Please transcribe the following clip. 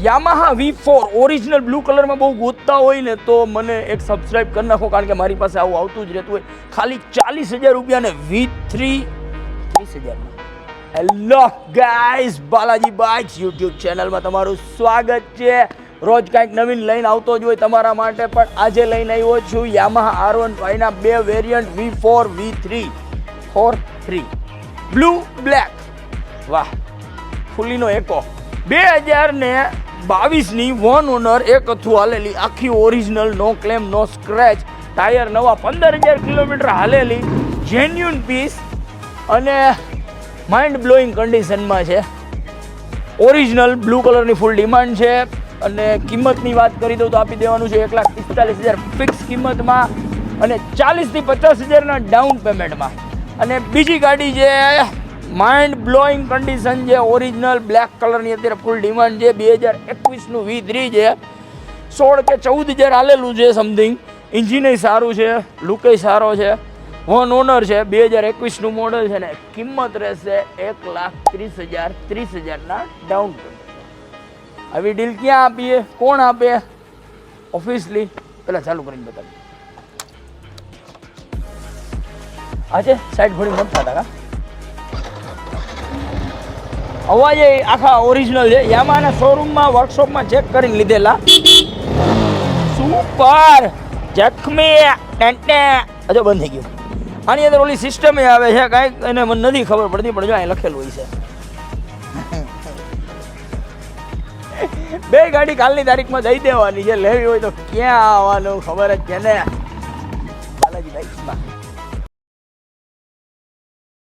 Yamaha V4 original blue કલરમાં બહુ ગોતતા હોય ને તો મને એક સબસ્ક્રાઇબ કરી નાખો, કારણ કે મારી પાસે આવું આવતું જ રહેતું હોય. ખાલી 40,000 રૂપિયા ને V3 30,000. Hello guys, Balaji bikes YouTube ચેનલમાં તમારું સ્વાગત છે. રોજ કાંઈક નવીન લઈને આવતો જ હોય તમારા માટે, પણ આજે લઈને આવ્યો છું યામાહા R1 ના બે variant V4 V3 43 blue black. વાહ, ફૂલીનો એકો 2022ની વન ઓનર એક અથું હાલેલી, આખી ઓરિજિનલ, નો ક્લેમ નો સ્ક્રેચ, ટાયર નવા, 15,000 કિલોમીટર હાલેલી, જેન્યુન પીસ અને માઇન્ડ બ્લોઈંગ કન્ડિશનમાં છે. ઓરિજિનલ બ્લુ કલરની ફૂલ ડિમાન્ડ છે અને કિંમતની વાત કરી દઉં તો આપી દેવાનું છે 1,45,000 ફિક્સ કિંમતમાં અને 40,000 થી 50,000ના ડાઉન પેમેન્ટમાં. અને બીજી ગાડી છે માઇન્ડ બ્લોઈંગ કન્ડિશન છે, ઓરિજિનલ બ્લેક કલરની અત્યારે ફૂલ ડિમાન્ડ છે, 2021નું V3 છે, 16 કે 14,000 હાલેલું છે સમથિંગ. ઇન્જિનેય સારું છે, લુકેય સારો છે, વન ઓનર છે, 2021નું મોડલ છે ને કિંમત રહેશે 1,30,000 30,000ના ડાઉન પેમેન્ટ. આવી ડીલ ક્યાં આપીએ, કોણ આપે? ઓફિસલી પેલા ચાલુ કરીને બતાવીએ. આજે સાઈડ ઘોડી મત થતા કા અવાજ એ આખા ઓરિજિનલ છે. યામાહાના શોરૂમમાં વર્કશોપમાં ચેક કરીને લીધેલા. સુપર જખમી ટેન્ટે હજુ બંધ થઈ ગયું. આની અંદર ઓલી સિસ્ટમ આવે છે કાંઈક, એને મને નથી ખબર પડતી, પણ જો અહીં લખેલું હોય છે. બે ગાડી કાલની તારીખમાં દઈ દેવાની છે. લેવી હોય તો ક્યાં આવવાનું ખબર જ છે ને, બાલાજી બાઇક્સમાં.